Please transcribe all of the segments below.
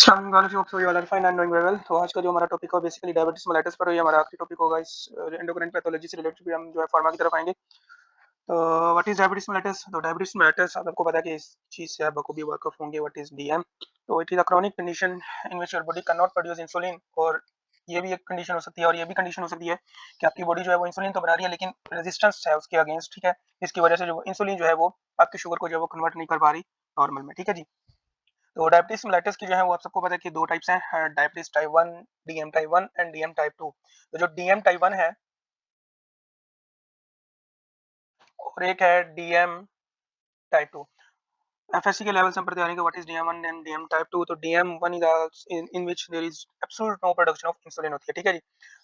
तो आज का जो हमारा टॉपिक है बेसिकली डायबिटीज मेलाइटिस पर, ये हमारा आखिरी टॉपिक होगा। इस एंडोक्राइन पैथोलॉजी से रिलेटेड भी हम जो है फार्मा की तरफ आएंगे। तो व्हाट इज डायबिटीज मेलाइटिस? तो डायबिटीज मेलाइटिस आपको पता है कि इस चीज से आप बखूबी वाकिफ होंगे। What is DM? तो it is a chronic condition in which your body can not produce insulin. और ये भी एक कंडीशन हो सकती है, और ये भी कंडीशन हो सकती है कि आपकी बॉडी जो है वो इंसुलिन तो बना रही है लेकिन रेजिस्टेंस है उसके अगेंस्ट, ठीक है। इसकी वजह से जो इंसुलिन जो है वो आपकी शुगर को जो है वो कन्वर्ट नहीं कर पा रही नॉर्मल में, ठीक है जी। तो डायबिटीज मेलाइटिस की जो है वो आप सबको पता है कि दो टाइप्स हैं, diabetes type 1, DM type 1 and DM type 2। तो जो डीएम टाइप 1 है और एक है डीएम टाइप 2। एफएससी के लेवल से हम पढ़ते आ रहे हैं कि what is DM 1 and DM type 2। तो DM 1 is in which there is absolute no production of insulin होती है, ठीक है जी।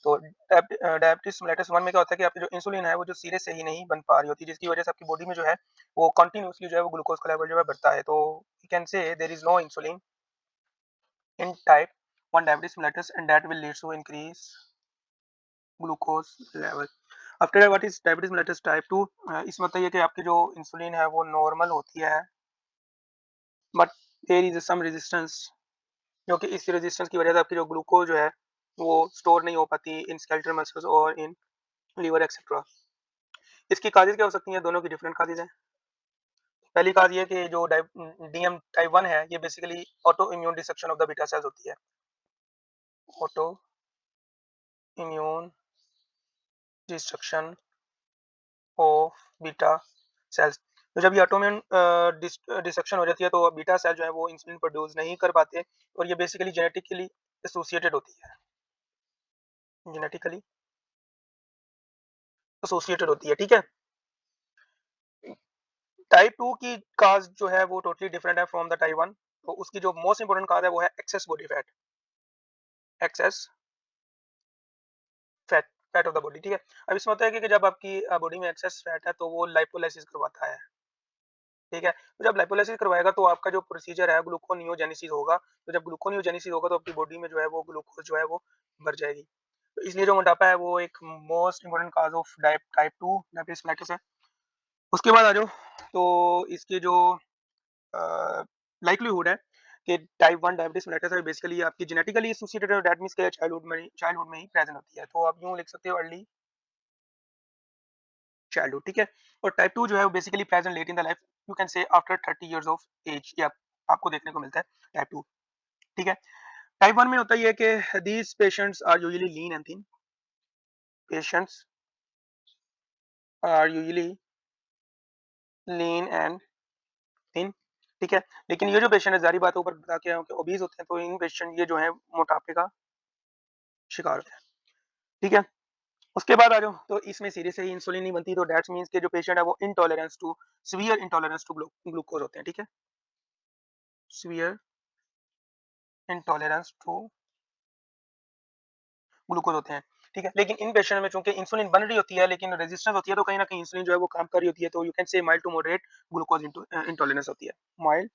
तो डायबिटीज मेलाइटिस 1 में क्या होता है कि आपकी जो इंसुलिन है वो जो सिरे से ही नहीं बन पा रही होती, जिसकी वजह से आपकी बॉडी में जो है वो कंटिन्यूअसली जो है वो ग्लूकोज का लेवल जो है बढ़ता है। तो you can say there is no insulin in type 1 diabetes mellitus, and that will lead to increase glucose level. After that, what is diabetes mellitus type 2? इसमें होता है कि आपकी जो इंसुलिन है वो नॉर्मल होती है, but there is some resistance, जो कि इस रेजिस्टेंस की वजह से आपकी जो ग्लूकोज जो है वो स्टोर नहीं हो पाती इन स्केलेटल मसल्स और इन लीवर एक्सेट्रा। इसकी काजेज क्या हो सकती हैं? दोनों की डिफरेंट काजेज हैं। पहली काज ये कि जो डीएम टाइप 1 है ये basically auto immune destruction of the beta cells होती है। Auto immune destruction of beta cells. तो जब ये ऑटोइम्यून डिस्ट्रक्शन हो जाती है तो बीटा सेल जो है वो इंसुलिन प्रोड्यूस नहीं कर पाते, और ये बेसिकली जेनेटिकली एसोसिएटेड होती है। जेनेटिकली एसोसिएटेड होती है, ठीक है। टाइप 2 की काज जो है वो टोटली डिफरेंट है फ्रॉम द टाइप 1। तो उसकी जो मोस्ट इंपोर्टेंट काज है वो है access body fat. Access fat, fat of the body, ठीक है। अब इसमें होता है कि जब आपकी बॉडी में एक्सेस फैट है तो वो लाइपोलाइसिस करवाता है, ठीक है। तो जब लाइपोलाइसिस करवाएगा तो आपका जो प्रोसीजर है ग्लूकोनियोजेनेसिस होगा। तो जब ग्लूकोनियोजेनेसिस होगा तो आपकी बॉडी में जो है वो ग्लूकोज जो है वो बढ़ जाएगी। तो इसलिए जो मोटापा है वो एक most important cause of type 2 diabetes mellitus है। उसके बाद आ जाओ, तो इसकी जो लाइक्लीहुड है कि टाइप 1 डायबिटीज मेलाइटिस है बेसिकली आपकी जेनेटिकली एसोसिएटेड है। दैट मींस कि चाइल्डहुड में ही प्रेजेंट होती है। तो आप यूं लिख सकते हो अर्ली चाइल्डहुड, ठीक है। और टाइप 2 जो है वो basically present late in the life, you can say after 30 years of age, ये आपको देखने को मिलता है टाइप 2, ठीक है। टाइप 1 में होता ही है कि these patients are usually lean and thin. Patients are usually lean and thin, ठीक है। लेकिन ये जो पेशेंट है, जारी बात है ऊपर बता के आया हूं कि ओबीज होते हैं, तो इन पेशेंट ये जो है मोटापे का शिकार होते हैं, ठीक है। उसके बाद आ जाओ, तो इसमें सीधे से ही इंसुलिन नहीं बनती, तो दैट्स मींस के जो पेशेंट है वो intolerance to severe intolerance to glucose होते हैं, ठीक है। सीवियर इंटॉलरेंस टू ग्लूकोज होते हैं, ठीक है। लेकिन इन पेशेंट में चूंकि इंसुलिन बन रही होती है लेकिन रेजिस्टेंस होती है, तो कहीं ना कहीं इंसुलिन जो है वो काम कर रही होती है। तो you can say mild to moderate glucose intolerance होती है। Mild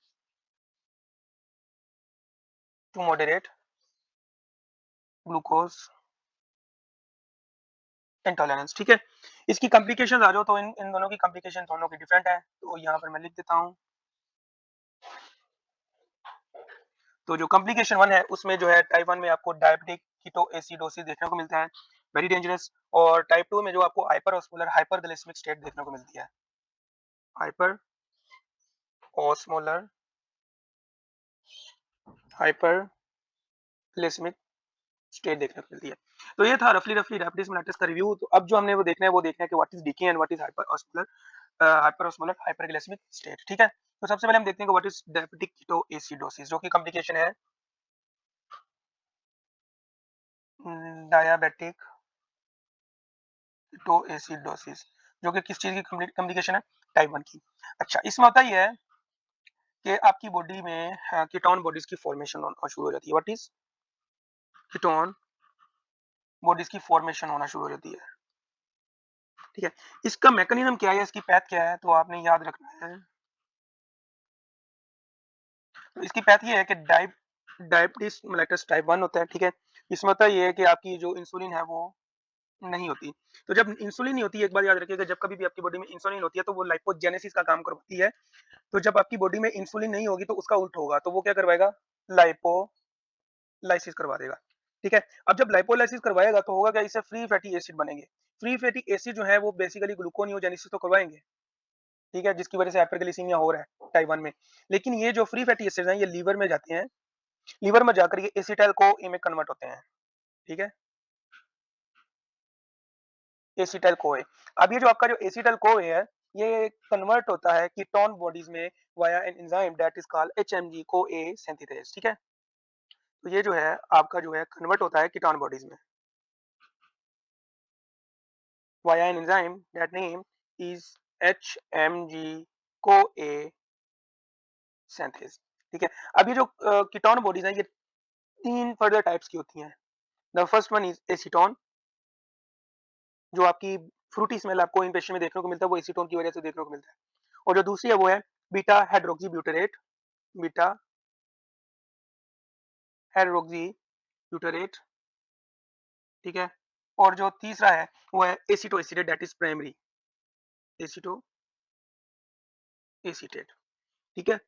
to moderate glucose intolerance, ठीक है। इसकी कॉम्प्लिकेशंस आ जाओ, तो इन इन दोनों की कॉम्प्लिकेशन दोनों की डिफरेंट है। तो यहाँ पर मैं लिख देता हूँ। तो जो कॉम्प्लिकेशन 1 है उसमें जो है टाइप 1 में आपको डायबिटिक कीटोएसिडोसिस देखने को मिलता है, वेरी डेंजरस। और टाइप 2 में जो आपको हाइपर ऑस्मोलर हाइपरग्लाइसेमिक स्टेट देखने को मिलती है। हाइपर ऑस्मोलर हाइपरग्लाइसेमिक स्टेट देखने को मिलती है। तो ये था रफली रफली डायबिटीज मेलाइटिस का रिव्यू। तो अब जो हमने वो देखना है कि what is DK and what is hyper osmolar hyperglycemic state, ठीक है। तो सबसे पहले हम देखते हैं कि व्हाट इज डायबिटिक कीटोएसिडोसिस, जो कि कॉम्प्लिकेशन है डायबिटिक कीटोएसिडोसिस, जो कि किस चीज की कॉम्प्लिकेशन है? टाइप 1 की। अच्छा, इसमें होता ही है कि आपकी बॉडी में कीटोन बॉडीज की फॉर्मेशन होना शुरू हो जाती है। व्हाट इज कीटोन बॉडीज की फॉर्मेशन होना शुरू हो जाती है, ठीक है। इसका मैकेनिज्म क्या है, इसकी पैथ क्या है, तो आपने याद रखना है। तो इसकी पैथ ये है कि डायबिटीज मेलाइटस टाइप 1 होता है, ठीक है। इसमें होता ये है कि आपकी जो इंसुलिन है वो नहीं होती। तो जब इंसुलिन नहीं होती, एक बार याद रखिएगा, जब कभी भी आपकी बॉडी में इंसुलिन होती है तो वो लाइपोजेनेसिस का काम करवाती है। तो जब आपकी बॉडी में इंसुलिन नहीं होगी तो उसका उल्टा होगा, तो वो क्या करवाएगा? लाइसिस करवा देगा, ठीक है। अब जब लाइपोलाइसिस करवाएगा तो होगा क्या, इससे फ्री फैटी एसिड बनेंगे। फ्री फैटी एसिड जो है वो बेसिकली ग्लूकोनियोजेनेसिस तो करवाएंगे, ठीक है, जिसकी वजह से हाइपरग्लाइसीमिया हो रहा है टाइप 1 में। लेकिन ये जो फ्री फैटी एसिड्स हैं ये लीवर में जाते हैं, लीवर में जाकर ये एसिटाइल को ए में कन्वर्ट होते हैं, ठीक है, एसिटाइल कोए। अब ये जो आपका जो एसिटाइल कोए है ये कन्वर्ट होता है कीटोन बॉडीज में via an enzyme that is called HMG कोए सिंथेसेस, ठीक है। तो ये जो है आपका जो है कन्वर्ट होता है कीटोन बॉडीज में via an enzyme that name is HMG कोए सिंथेस, ठीक है। अब ये जो कीटोन बॉडीज हैं ये तीन फर्दर टाइप्स की होती हैं। The first one is acetone, जो आपकी फ्रूटी स्मेल आपको इन पेशेंट में देखने को मिलता है वो एसीटोन की वजह से देखने को मिलता है। और जो दूसरी है वो है बीटा हाइड्रोक्सी ब्यूटेरेट, बीटा हाइड्रोक्सी ब्यूटेरेट, ठीक है। और जो तीसरा है वो है aceto acetate that is primary aceto acetate, ठीक है।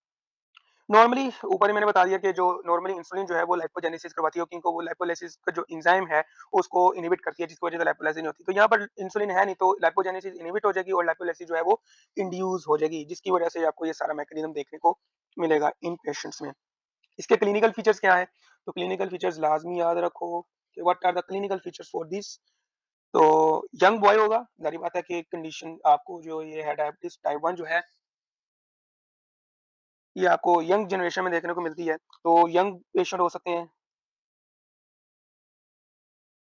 नॉर्मली ऊपर ही मैंने बता दिया कि जो नॉर्मली इंसुलिन जो है वो लाइपोजेनेसिस करवाती है क्योंकि वो लाइपोलाइसिस का जो एंजाइम है उसको इनहिबिट करती है जिसकी वजह से लाइपोलाइसिस नहीं होती। तो यहाँ पर इंसुलिन है नहीं तो लाइपोजेनेसिस इनहिबिट हो जाएगी और लाइपोलाइसिस जो है वो इंड्यूस हो जाएगी जिसकी वजह से आपको ये सारा मैकेनिज्म देखने को मिलेगा इन पेशेंट्स में। इसके क्लिनिकल फीचर्स क्या है, तो क्लिनिकल फीचर्स लाजमी याद रखो कि what are the clinical features for this. तो यंग बॉय होगा, जारी बात है कि कंडीशन आपको जो ये है डायबिटीज टाइप 1 जो है ये आपको यंग जनरेशन में देखने को मिलती है। तो यंग पेशेंट हो सकते हैं,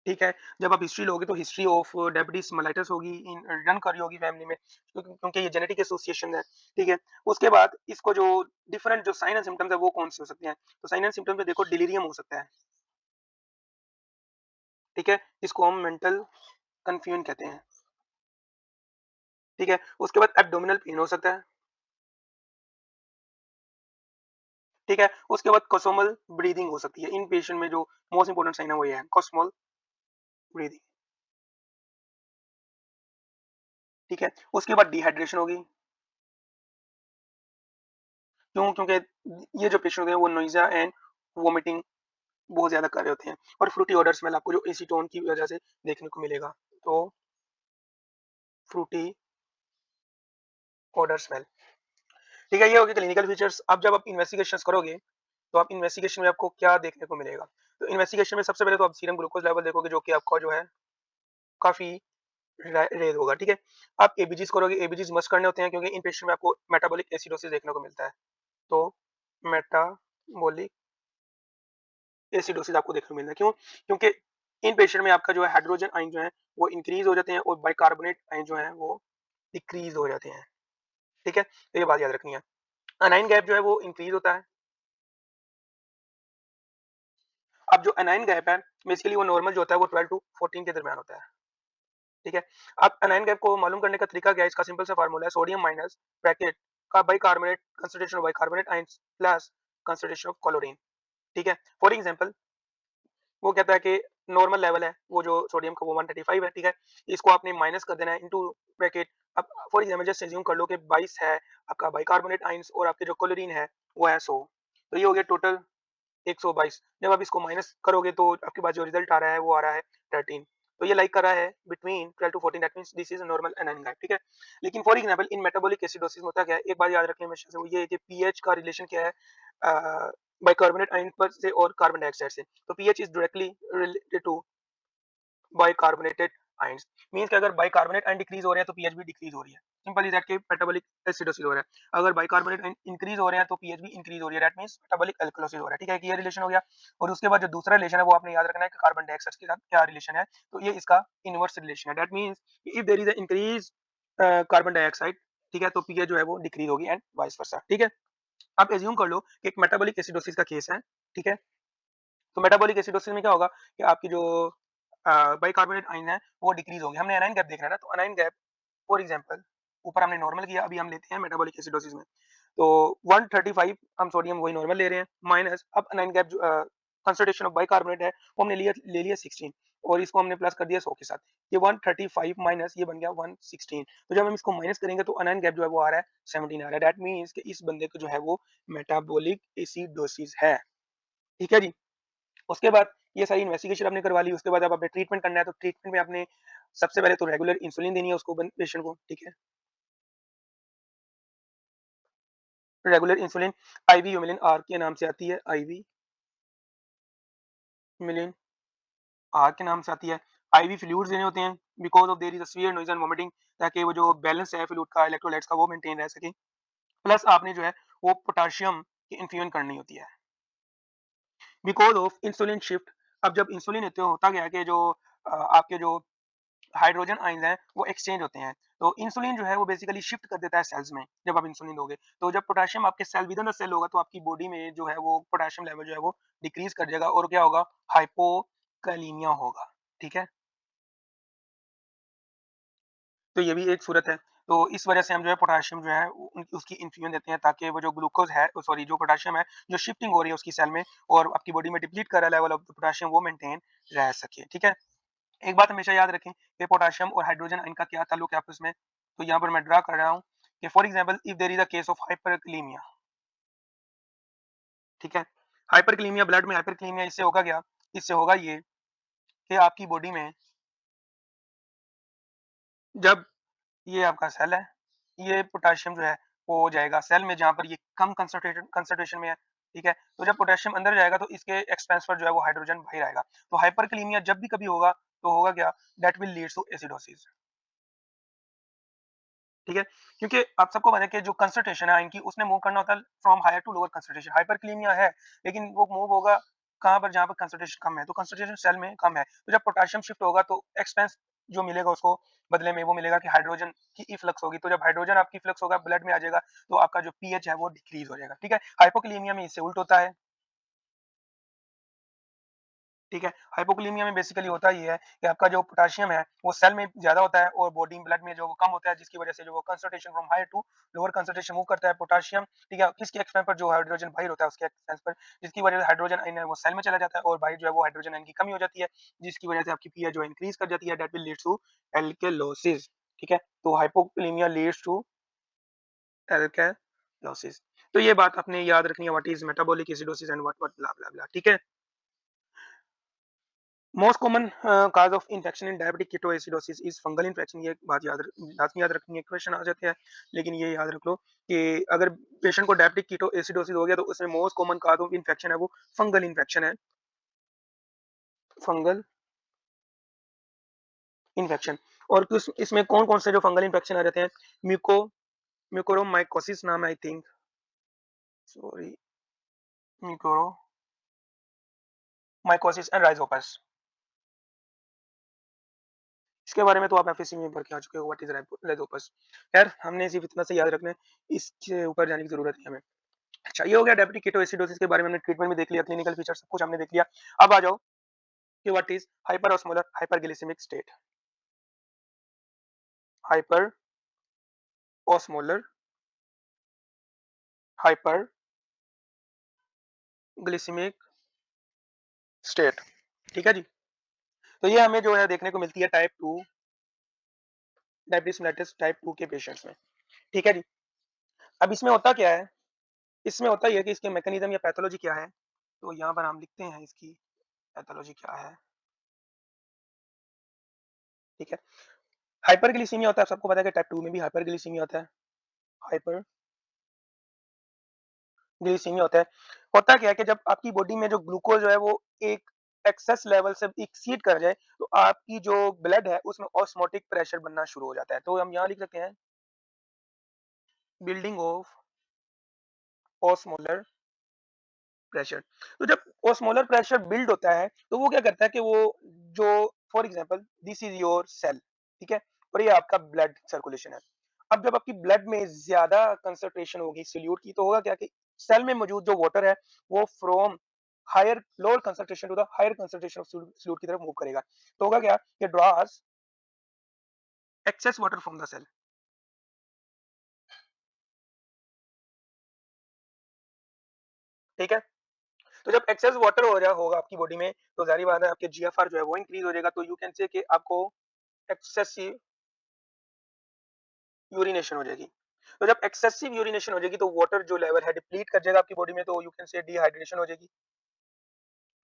ठीक है। जब आप हिस्ट्री लोगे तो हिस्ट्री ऑफ डायबिटीज मेलाइटस होगी इन रन कर रही होगी फैमिली में क्योंकि ये जेनेटिक एसोसिएशन है, ठीक है। उसके बाद इसको जो डिफरेंट जो साइन एंड सिम्टम्स है वो कौन से हो सकते हैं, तो साइन एंड सिम्टम्स में देखो डिलीरियम हो सकता है, ठीक है, इसको हम मेंटल कंफ्यूजन कहते हैं, ठीक है। उसके बाद एब्डोमिनल पेन हो सकता है, ठीक है। उसके बाद कोसोमल ब्रीदिंग हो सकती है। इन पेशेंट में जो मोस्ट इंपोर्टेंट साइन है वो ये है कोसमोल ब्रीदिंग, ठीक है। उसके बाद डिहाइड्रेशन होगी, क्यों, क्योंकि ये जो पेशेंट होते हैं वो नोइज़ा एंड वोमिटिंग बहुत ज्यादा कर रहे होते हैं। और फ्रूटी ऑर्डर स्मेल आपको जो एसीटोन की वजह से देखने को मिलेगा, तो फ्रूटी ऑर्डर स्मेल, ठीक है। ये होगी क्लिनिकल फीचर्स। अब जब आप इन्वेस्टिगेशंस करोगे तो आप इन्वेस्टिगेशन में आपको क्या देखने को मिलेगा, तो इन्वेस्टिगेशन में सबसे पहले तो आप सीरम ग्लूकोज लेवल देखोगे जो कि आपका जो है काफी रेज होगा, ठीक है। आप एबीजीज करोगे, एबीजीज मस्ट करने होते हैं क्योंकि इन पेशेंट में आपको मेटाबॉलिक एसिडोसिस देखने को मिलता है। तो मेटाबॉलिक एसिडोसिस आपको देखने को मिलता है, क्यों, क्योंकि इन पेशेंट में आपका जो है हाइड्रोजन आयन जो है वो इंक्रीज हो जाते हैं और बाइकार्बोनेट आयन जो है वो डिक्रीज हो जाते हैं, ठीक है। तो ये बात याद रखनी है। अनाइन गैप जो है वो इंक्रीज होता है। अब जो अनाइन गैप है बेसिकली वो नॉर्मल जो होता है वो 12 टू 14 के दरमियान होता है, ठीक है। अब अनाइन गैप को मालूम करने का तरीका क्या है, इसका सिंपल सा फार्मूला है सोडियम माइनस ब्रैकेट का bicarbonate concentration of bicarbonate ions plus concentration of chlorine, ठीक है। फॉर एग्जांपल वो कहता है कि नॉर्मल लेवल है वो जो सोडियम का वो 135 है, ठीक है। इसको आपने माइनस कर देना है इनटू ब्रैकेट। अब फॉर एग्जांपल जस्ट अज्यूम कर लो कि 22 है आपका बाइकार्बोनेट आयंस और आपके जो क्लोरीन है वो है 100, तो ये हो गया टोटल 122। जब आप इसको माइनस करोगे तो आपके पास जो रिजल्ट आ रहा है वो आ रहा है 13। तो ये लाइक कर रहा है between 12 to 14, that means this is normal anion gap, ठीक है। लेकिन for example in metabolic acidosis में होता क्या है, एक बात याद रखने हमेशा से वो ये है कि पीएच का रिलेशन क्या है बाइकार्बोनेट आयन पर से और कार्बन डाइऑक्साइड से। तो pH is directly related to bicarbonated ions, means कि अगर बाइकार्बोनेट आयन डिक्रीज हो रहे हैं तो पीएच भी डिक्रीज हो रही है। सिंपल इज दैट कि मेटाबॉलिक एसिडोसिस हो रहा है, अगर बाइकार्बोनेट आयन इंक्रीज हो रहे हैं तो पीएच भी इंक्रीज हो रही है, दैट मींस मेटाबॉलिक अल्कलोसिस हो रहा है, ठीक है। कि ये रिलेशन हो गया। और उसके बाद जो दूसरा रिलेशन है वो आपने याद रखना है कि कार्बन डाइऑक्साइड के साथ क्या रिलेशन है, तो ये इसका इनवर्स रिलेशन है, that means if there is a increase carbon dioxide, ठीक है, तो पीएच जो है वो डिक्रीज होगी एंड वाइस वर्सा, ठीक है। आप एज्यूम कर लो कि एक मेटाबॉलिक एसिडोसिस का केस है, ठीक है। तो मेटाबॉलिक एसिडोसिस में क्या होगा कि आपकी जो बाइकार्बोनेट आयन है वो डिक्रीज होंगे। हमने एनाइन गैप देखना है ना, तो एनाइन गैप फॉर एग्जांपल ऊपर हमने नॉर्मल किया, अभी हम लेते हैं मेटाबॉलिक एसिडोसिस में। तो 135 हम सोडियम वही नॉर्मल ले रहे हैं माइनस अब एनाइन गैप जो कंसंट्रेशन ऑफ बाइकार्बोनेट है वो हमने ले लिया 16 और इसको हमने प्लस कर दिया 100 के साथ। ये 135 माइनस ये बन गया 116। तो जब हम इसको माइनस करेंगे तो एनाइन गैप जो है वो आ रहा है 17 आ रहा है, दैट मींस कि इस बंदे को जो है वो मेटाबॉलिक एसिडोसिस है, ठीक है जी। उसके बाद ये सारी इन्वेस्टिगेशन आपने करवा ली, उसके बाद अब आपने ट्रीटमेंट करना है, तो ट्रीटमेंट में आपने सबसे पहले तो रेगुलर इंसुलिन देनी है उसको पेशेंट को, ठीक है? Regular insulin ivy Humulin are के नाम से आती है, आईवी ह्यूमेलिन आर के नाम से आती है। आईवी फ्लूइड्स देने होते हैं because of their is a severe noise and vomiting, ताकि वो जो बैलेंस है फ्लूइड का, इलेक्ट्रोलाइट्स का, वो मेंटेन रह सके। प्लस आपने जो है वो पोटेशियम की इन्फ्यूजन करनी होती है बिकॉज़ ऑफ इंसुलिन शिफ्ट। अब जब इंसुलिन लेते हो होता क्या है कि जो आपके जो हाइड्रोजन आयन्स हैं वो एक्सचेंज होते हैं। तो इंसुलिन जो है वो बेसिकली शिफ्ट कर देता है सेल्स में जब आप इंसुलिन दोगे। तो जब पोटेशियम आपके cell within the cell होगा तो आपकी बॉडी में जो है वो पोटेशियम लेवल जो है वो डिक्रीज़ कर जाएगा और क्या होगा? हाइपोकैलिमिया होगा। ठीक है? तो ये भी एक सूरत है। तो इस वजह से हम जो है पोटेशियम जो है उसकी इन्फ्यूजन देते हैं ताकि वो जो ग्लूकोज़ है सॉरी जो पोटेशियम है जो शिफ्टिंग हो रही है उसकी सेल में और आपकी बॉडी में डिप्लीट कर रहा है लेवल ऑफ पोटेशियम वो मेंटेन रह सके। ठीक है? एक बात हमेशा याद रखें कि पोटेशियम और हाइड्रोजन इनका क्या ताल्लुक है आपस में। तो यहाँ पर मैं ड्रा कर रहा हूँ कि for example if there is a case of hyperkalemia, ठीक है? हाइपरकैलेमिया ब्लड में हाइपरकैलेमिया इससे होगा क्या? इससे होगा ये कि आपकी बॉडी में जब ये आपका सेल है, ये पोटेशियम जो है वो हो जाएगा सेल में जहाँ पर ये कम कंसंट्रेशन में है, ठीक है? तो जब पोटेशियम अंदर जाएगा तो इसके एक्सपेंस पर जो है वो हाइड्रोजन बाहर आएगा। तो हाइपरकैलेमिया जब भी कभी होगा तो होगा क्या? That will leads to acidosis. ठीक है? क्योंकि आप सबको पता है कि जो कंसंट्रेशन है इनकी उसने मूव करना होता है from higher to lower concentration. Hyperkalaemia है, लेकिन वो मूव होगा कहाँ पर? जहाँ पर कंसंट्रेशन कम है, तो कंसंट्रेशन सेल में कम है। तो जब पोटेशियम शिफ्ट होगा तो एक्सपेंस जो मिलेगा उसको बदले में वो मिलेगा कि हाइड्रोजन की इफ्लक्स होगी। तो जब हाइड्रोजन आपकी इफ्लक्स होगा ब्लड में आ जाएगा, तो आपका जो पीएच है वो डिक्रीज़ हो जाएगा। ठीक है? हाइपोकालेमिया में इससे उल्टा होता है। ठीक है? हाइपोकालेमिया में बेसिकली होता ये है कि आपका जो पोटेशियम है, वो सेल में ज़्यादा होता है और बॉडी ब्लड में जो वो कम होता है, जिसकी वजह से जो वो concentration from higher to lower concentration move करता है पोटेशियम, ठीक है? किसके एक्सपेंस पर? जो हाइड्रोजन बाहिर होता है उसके एक्सपेंस पर, जिसकी वजह से हाइड्रोजन आयन है वो सेल में चला जाता है और बाहर जो है वो हाइड्रोजन आयन की कमी हो जाती है, जिसकी वजह से आपकी पीएच जो है इंक्रीज़ कर जाती है, that will leads to alkalosis. ठीक है? तो हाइपोकालेमिया लीड्स टू एल्केलोसिस। तो ये बात आपने याद रखनी है, what is metabolic acidosis and what what blah blah blah. ठीक है? Most common cause of infection in diabetic ketoacidosis is fungal infection. ये बात लाजमी याद रखनी है, क्वेश्चन आ जाते हैं, लेकिन ये याद रख लो कि अगर पेशेंट को डायबिटिक कीटोएसिडोसिस हो गया तो उसमें most common cause of infection है वो फंगल इन्फेक्शन है। Fungal infection. और किस इसमें कौन कौन से जो फंगल इन्फेक्शन आ जाते हैं? म्यूको म्यूकोरमाइकोसिस नाम है I think, sorry, mucormycosis and Rhizopus. इसके बारे में तो आप एफएससी में पढ़ के आ चुके हो, व्हाट इज राइजोपस। खैर हमने सिर्फ इतना से याद रखना है, इसके ऊपर जाने की जरूरत नहीं है हमें। अच्छा, ये हो गया डायबिटिक कीटोएसिडोसिस के बारे में, हमने ट्रीटमेंट भी देख लिया, क्लिनिकल फीचर सब कुछ हमने देख लिया। अब आ जाओ कि व्हाट इज हाइपरऑस्मोलर हाइपरग्लिसेमिक स्टेट। हाइपरऑस्मोलर हाइपरग्लिसेमिक स्टेट, ठीक है जी। तो ये हमें जो है देखने को मिलती है टाइप 2 डायबिटीज मेलिटस टाइप 2 के पेशेंट्स में, ठीक है जी। अब इसमें होता क्या है? इसमें होता ये है कि इसके मैकेनिज्म या पैथोलॉजी क्या है? तो यहाँ पर हम लिखते हैं इसकी पैथोलॉजी क्या है, ठीक है। हाइपरग्लिसेमिया होता है, सबको पता है कि टाइप 2 में भी हाइपरग्लिसेमिया होता है। हाइपरग्लिसेमिया होता है क्या है कि जब आपकी बॉडी में जो ग्लूकोज है वो एक एक्सेस लेवल से एक्सीड कर जाए तो आपकी जो ब्लड है उसमें ऑस्मोटिक प्रेशर बनना शुरू हो जाता है। तो हम यहाँ लिख सकते हैं बिल्डिंग ऑफ ऑस्मोलर प्रेशर। तो जब ओस्मोलर प्रेशर बिल्ड होता है तो वो क्या करता है कि वो जो for example this is your cell, ठीक है, और ये आपका ब्लड सर्कुलेशन है। अब जब आपकी ब्लड में ज्यादा कंसंट्रेशन होगी सोल्यूट की तो होगा क्या कि सेल में मौजूद जो वाटर है वो from higher lower concentration to the higher concentration of solute की तरफ मूव करेगा। तो होगा क्या कि draws excess water from the cell, ठीक है। तो जब एक्सेस वाटर हो जा होगा आपकी बॉडी में तो जाहिर बात है आपके जीएफआर जो है वो इंक्रीज हो जाएगा। तो यू कैन से कि आपको एक्सेसिव यूरिनेशन हो जाएगी। तो जब एक्सेसिव यूरिनेशन हो जाएगी तो वाटर जो लेवल है डिप्लीट कर जाएगा आपकी बॉडी में, तो यू कैन से डिहाइड्रेशन हो जाएगी।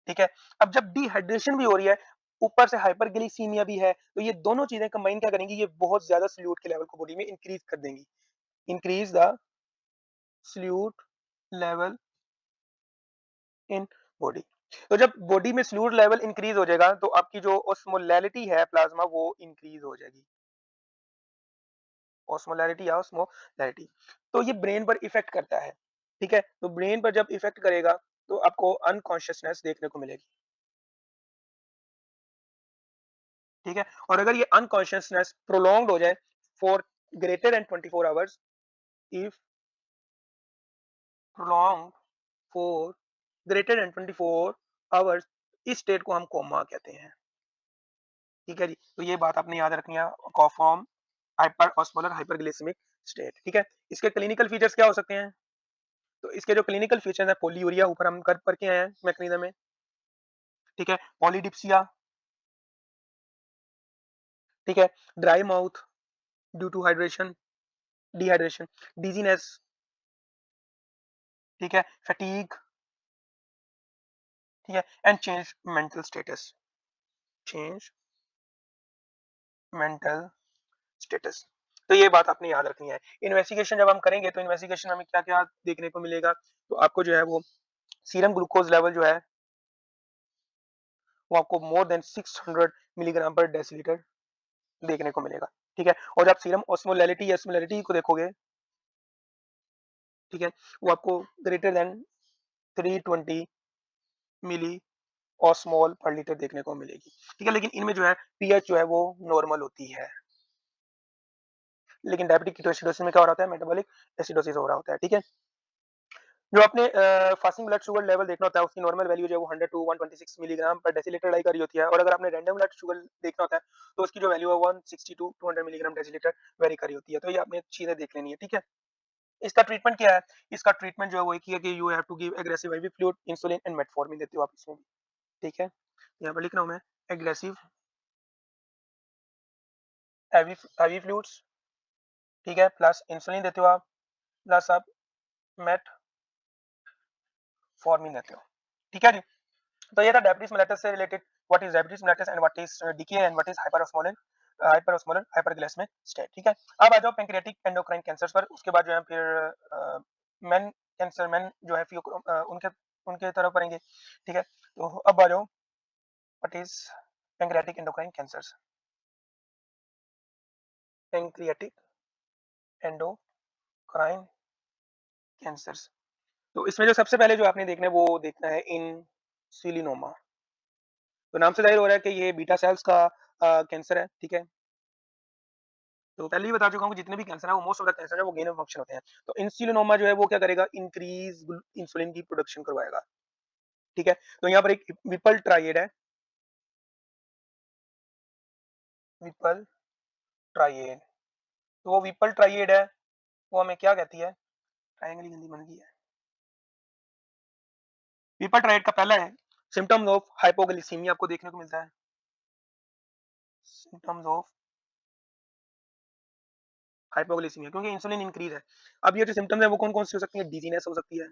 ठीक है? अब जब डिहाइड्रेशन भी हो रही है, ऊपर से हाइपरग्लाइसीमिया भी है, तो ये दोनों चीज़ें कंबाइन क्या करेंगी, ये बहुत ज़्यादा सोल्यूट के लेवल को बॉडी में इंक्रीज़ कर देंगी। Increase the solute level in body. तो जब बॉडी में सोल्यूट लेवल इंक्रीज़ हो जाएगा, तो आपकी जो ऑस्मोलैरिटी है प्लाज़्मा वो इंक्रीज़ हो जाएगी। ऑस्मोलैरिटी या ऑस्मोलैरिटी। तो ये ब्रेन पर इफ़ेक्ट करता है, ठीक है? तो ब्रेन पर जब इफ़ेक्ट करेगा, तो आपको अनकॉन्शियसनेस देखने को मिलेगी, ठीक है? और अगर ये अनकॉन्शियसनेस प्रोलॉन्ग्ड हो जाए for greater than 24 hours, if prolong for greater than 24 hours, इस स्टेट को हम कोमा कहते हैं, ठीक है जी? तो ये बात आपने याद रखनी है, कॉफॉर्म हाइपर ऑस्मोलर हाइपरग्लाइसेमिक स्टेट, ठीक है? इसके क्लिनिकल फीचर्स क्या हो सकते हैं? तो इसके जो क्लिनिकल फीचर्स हैं, पॉलीयूरिया ऊपर हम कर पढ़ के आए हैं मैकेनिज्म में, ठीक है? पॉलीडिप्सिया, ठीक है? Dry mouth due to hydration dehydration, dizziness, ठीक है? फटीग, ठीक है? And change mental status, change mental status. तो ये बात आपने याद रखनी है। इन्वेस्टिगेशन जब हम करेंगे, तो इन्वेस्टिगेशन में हमें क्या-क्या देखने को मिलेगा? तो आपको जो है वो सीरम ग्लूकोज लेवल जो है, वो आपको मोर देन 600 मिलीग्राम पर डेसीलिटर देखने को मिलेगा, ठीक है? और जब सीरम ऑस्मोलैरिटी को देखोगे, ठीक है? वो आपको ग्रेटर देन 320 मिली ऑस्मोल पर लीटर देखने को मिलेगी, ठीक है? लेकिन इनमें जो है पीएच जो है वो नॉर्मल होती है। लेकिन डायबिटिक कीटोएसिडोसिस में क्या हो रहा होता है? मेटाबॉलिक एसिडोसिस हो रहा होता है, ठीक है? जो आपने फास्टिंग ब्लड शुगर लेवल देखना होता है, उसकी नॉर्मल वैल्यू जो है वो 100 टू 126 मिलीग्राम पर डेसीलिटर लाई कर रही होती है, और अगर आपने रैंडम ब्लड शुगर देखना होता है, तो उसकी जो वैल्यू है 160 टू 200 मिलीग्राम डेसीलिटर वेरी कर रही होती है। तो ये आपने चीजें देख लेनी है, ठीक है? इसका ट्रीटमेंट क्या है? इसका ट्रीटमेंट जो है वो एक ही है कि you have to give aggressive IV fluid, insulin and metformin देते हो आप इसमें भी, ठीक है? यहाँ पर लिख रहा हूँ मैं, एग्रेसिव आईवी आईवी फ्लूइड्स, ठीक है? प्लस इंसुलिन देते हो आप, प्लस आप मेटफॉर्मिन देते हो, ठीक है जी? तो ये था डायबिटीज मेलिटस से related, what is diabetes mellitus and what is DK and what is hyperosmolar hyperglycaemic state, ठीक है? अब आ जाओ पैंक्रियाटिक एंडोक्राइन कैंसर्स पर, उसके बाद जो है फिर मेन कैंसर मेन जो है उनके उनके तरफ पढ़ेंगे, ठीक है? तो अब आ जाओ, what is pancreatic endocrine cancers, pancreatic endocrine cancers. तो इसमें जो सबसे पहले जो आपने देखना है, वो देखना है इंसुलिनोमा। तो नाम से ज़ाहिर हो रहा है कि ये बीटा सेल्स का कैंसर है, ठीक है? तो पहले ही बता चुका हूँ कि जितने भी कैंसर है, वो मोस्ट ऑफ द कैंसर है वो गेन ऑफ फंक्शन होते हैं। तो इंसुलिनोमा जो है वो क्या करेगा, इंक्रीज इंसुलिन की प्रोडक्शन करवाएगा, ठीक है? तो यहाँ पर एक विपल ट्राइएड है, विपल ट्राइएड। तो वो विपल ट्राइएड है, वो हमें क्या कहती है? ट्रायंगल की गंदी बन गई है। विपल ट्राइएड का पहला है सिम्टम्स ऑफ हाइपोग्लिसीमिया, आपको देखने को मिलता है, सिम्टम्स ऑफ हाइपोग्लिसीमिया, क्योंकि इंसुलिन इंक्रीज है। अब ये जो सिम्टम्स है वो कौन कौन सी हो सकती है? डिजीनेस हो सकती है,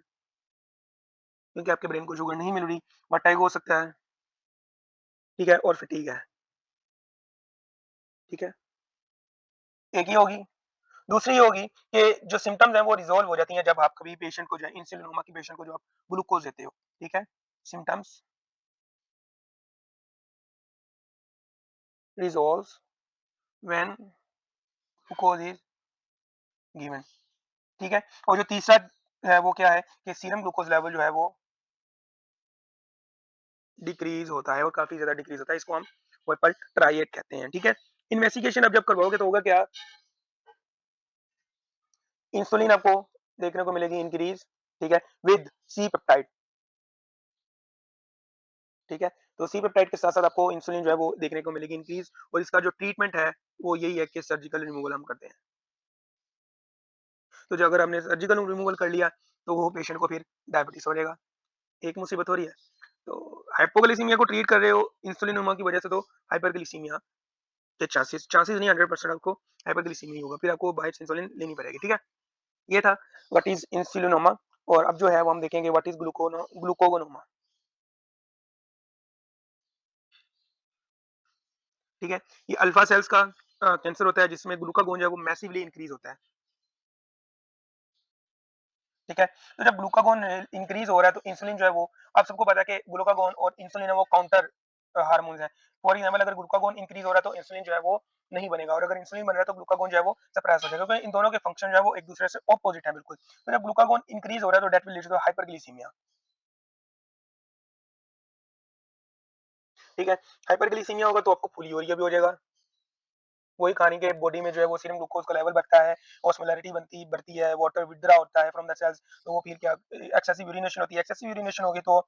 क्योंकि आपके ब्रेन को शुगर नहीं मिल रही, वर्टिगो हो सकता है, ठीक है? और फटीग है, ठीक है? एक ही होगी। दूसरी ये होगी कि जो सिम्पटम्स हैं वो रिज़ॉल्व हो जाती हैं जब आप कभी पेशेंट को जो है इंसुलिनोमा के पेशेंट को जो आप ग्लूकोज़ देते हो, ठीक है? Symptoms resolves when glucose is given, ठीक है? और जो तीसरा है वो क्या है कि सीरम ग्लूकोज़ लेवल जो है वो डिक्रीज़ होता है, और काफ़ी ज़्यादा डिक्रीज़ होता है। इसको हम वर्पल ट्राइएट कहते हैं, ठीक है? इन्वेस्टिगेशन अब जब करवाओगे तो होगा क्या? इंसुलिन आपको देखने को मिलेगी इंक्रीज़, ठीक है? विद सी पेप्टाइड, ठीक है? तो सी पेप्टाइड के साथ-साथ आपको इंसुलिन जो है वो देखने को मिलेगी इंक्रीज़, और इसका जो ट्रीटमेंट है वो यही है कि सर्जिकल रिमूवल हम करते हैं। तो जो अगर हमने सर्जिकल रिमूवल कर लिया, तो वो पेशेंट को फिर डायबिटीज़ हो जाएगा। एक मुसीबत हो रही है। तो हाइपोग्लाइसीमिया को ट्रीट कर रहे हो इंसुलिनोमा की वजह से, तो हाइपरग्लाइसीमिया के चांसेस चांसेस नहीं, 100% आपको हाइपरग्लाइसीमिया ही होगा। फिर आपको बाहर से इंसुलिन लेनी पड़ेगी, ठीक है? ये था व्हाट इज़ इंसुलिनोमा, और अब जो है वो हम देखेंगे व्हाट इज़ ग्लूकोगोनोमा। ठीक है? ये अल्फा सेल्स का कैंसर होता है जिसमें ग्लूकागोन जो है वो मैसिवली इंक्रीज़ होता है। ठीक है? तो जब ग्लूकागोन इंक्रीज़ हो रहा है तो इंसुलिन जो है वो, आप सबको पता है कि ग्लूकागोन और इंसुलिन है वो काउंटर हार्मोन्स हैं। फॉर एग्ज़ाम्पल अगर ग्लूकागोन इंक्रीज़ हो रहा है तो इंसुलिन जो है वो नहीं बनेगा, और अगर इंसुलिन बन रहा है तो ग्लूकागोन जो है वो सप्रेस हो जाएगा, क्योंकि इन दोनों के फंक्शन जो है वो एक-दूसरे से ऑपोज़िट है बिल्कुल। तो जब ग्लूकागोन इंक्रीज़ हो रहा है तो that will lead to hyperglycemia. ठीक है? हाइपरग्लाइसीमिया होगा तो आपको फुलियूरिया भी हो जाएगा। वही कहानी के बॉडी में जो है वो सीरम ग्लूकोज़ का लेवल बढ़ता है, ऑस्मोलैरिटी बढ़ती है, वाटर विथड्रॉ होता है फ्रॉम द सेल्स, तो वो फिर क्या एक्सेसिव यूरिनेशन होती है, एक्सेसिव यूरिनेशन होगी तो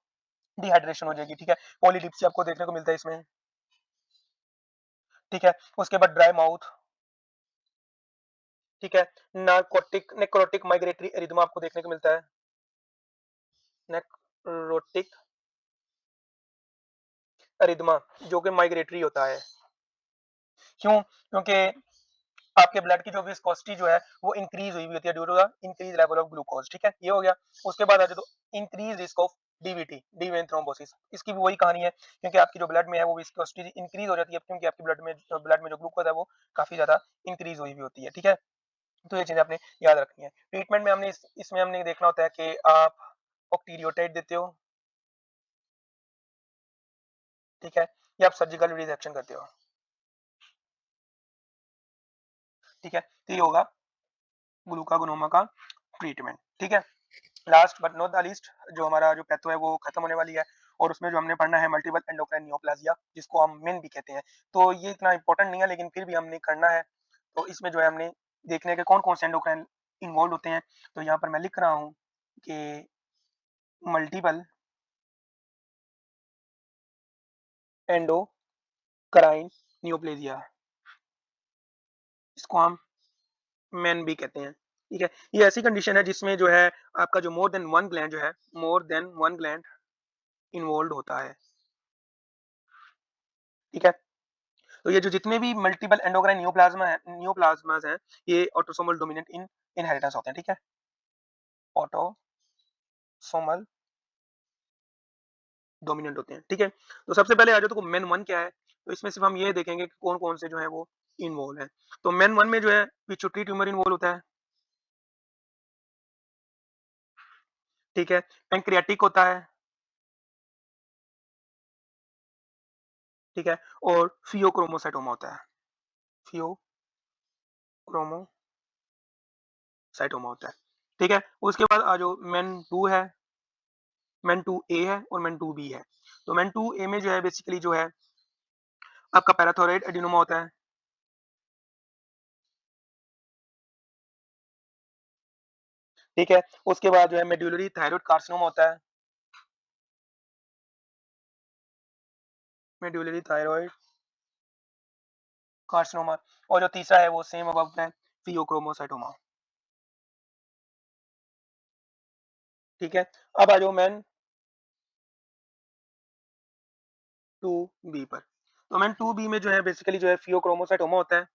डिहाइड्रेशन हो जाएगी, ठीक है? पॉलीडिप्सी आपको देखने को मिलता है इसमें, ठीक है? उसके बाद ड्राई माउथ, ठीक है? नार्कोटिक नेक्रोटिक माइग्रेटरी एरिथमा आपको देखने को मिलता है, नेक्रोटिक एरिथमा जो कि माइग्रेटरी होता है। क्यों? क्योंकि आपके ब्लड की जो विस्कोसिटी जो है वो इंक्रीज हुई होती है due to the increase level of glucose, ठीक है? ये हो गया। उसके बाद आ जाए तो increase risk of DVT, D vein thrombosis. इसकी भी वही कहानी है, क्योंकि आपकी जो ब्लड में है वो विस्कोसिटी इंक्रीज हो जाती है, क्योंकि आपकी ब्लड में जो ग्लूकोज है वो काफी ज्यादा इंक्रीज हुई भी होती है, ठीक है? तो ये चीजें आपने याद रखनी है। ट्रीटमेंट में हमने इसमें हमने देखना होता है कि आप ऑक्टीरियोटाइड देते हो, ठीक है, या आप सर्जिकल रिसेक्शन करते हो, ठीक है? तो ये होगा ग्लूकागोनोमा का ट्रीटमेंट, ठीक है? Last but not the least, जो हमारा जो पैथो है वो खत्म होने वाली है, और उसमें जो हमने पढ़ना है मल्टीपल एंडोक्राइन नियोप्लाजिया, जिसको हम मेन भी कहते हैं। तो ये इतना इंपॉर्टेंट नहीं है, लेकिन फिर भी हमने करना है। तो इसमें जो है हमने देखने के कौन कौन से एंडोक्राइन इन्वॉल्व होते हैं। तो यहाँ पर मैं लिख रहा हूँ कि मल्टीपल एंडोक्राइन नियोप्लाजिया, इसको हम मेन भी कहते हैं, ठीक है? ये ऐसी कंडीशन है जिसमें जो है आपका जो more than one gland involve होता है, ठीक है? तो ये जो जितने भी मल्टीपल एंडोक्राइन नियोप्लाज्मास हैं, ये ऑटोसोमल डोमिनेंट इन इनहेरिटेंस होते हैं, ठीक है? ऑटोसोमल डोमिनेंट होते हैं, ठीक है? तो सबसे पहले आ जाओ तो मेन 1 क्या है? तो इसमें सिर्फ हम ये देखेंगे कि कौन-कौन से जो है वो इन्वॉल्व हैं। तो मेन 1 में जो है पिट्यूटरी ट्यूमर इन्वॉल्व होता है, ठीक है? पैंक्रियाटिक होता है, ठीक है? और फियोक्रोमोसाइटोमा होता है, फियोक्रोमोसाइटोमा होता है, ठीक है? उसके बाद आ जाओ मेन 2 है, मेन 2A है और मेन 2B है। तो मेन 2A में जो है बेसिकली जो है आपका पैराथायरॉइड एडेनोमा होता है, ठीक है? उसके बाद जो है मेडुलरी थायरॉइड कार्सिनोमा होता है, मेडुलरी थायरॉइड कार्सिनोमा, और जो तीसरा है वो सेम अबव है, फियोक्रोमोसाइटोमा, ठीक है? अब आ जाओ मेन 2B पर। तो मेन 2B में जो है बेसिकली जो है फियोक्रोमोसाइटोमा होता है,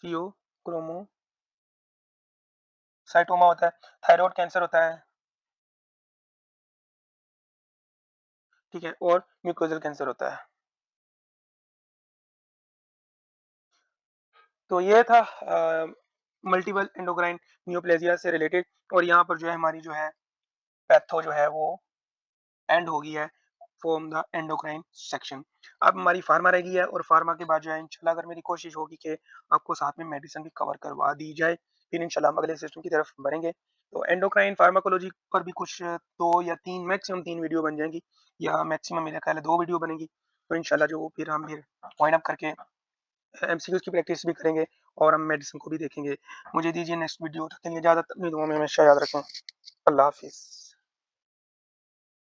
फियोक्रोमोसाइटोमा होता है, थायरॉइड कैंसर होता है, ठीक है? और म्यूकोजल कैंसर होता है। तो ये था मल्टीपल एंडोक्राइन नियोप्लाजिया से रिलेटेड, और यहाँ पर जो है हमारी जो है पैथो जो है वो एंड हो गई है फ्रॉम द एंडोक्राइन सेक्शन। अब हमारी फार्मा रह गई है, और फार्मा के बाद जो है इंशाल्लाह अगर मेरी कोशिश होगी कि आपको साथ में मेडिसिन भी कवर करवा दी जाए, फिर इंशाल्लाह हम अगले सिस्टम की तरफ बढ़ेंगे। तो एंडोक्राइन फार्माकोलॉजी पर भी कुछ 2 या 3 मैक्सिमम 3 वीडियो बन जाएंगी, या मैक्सिमम मेरा ख्याल है 2 वीडियो बनेगी। तो इंशाल्लाह जो फिर हम फिर वाइंड अप करके एमसीक्यूज की प्रैक्टिस भी करेंगे, और हम मेडिसिन को भी देखेंगे। मुझे दीजिए नेक्स्ट वीडियो तक के लिए इजाजत, अपनी दुआ में हमेशा याद रखें। अल्लाह हाफिज।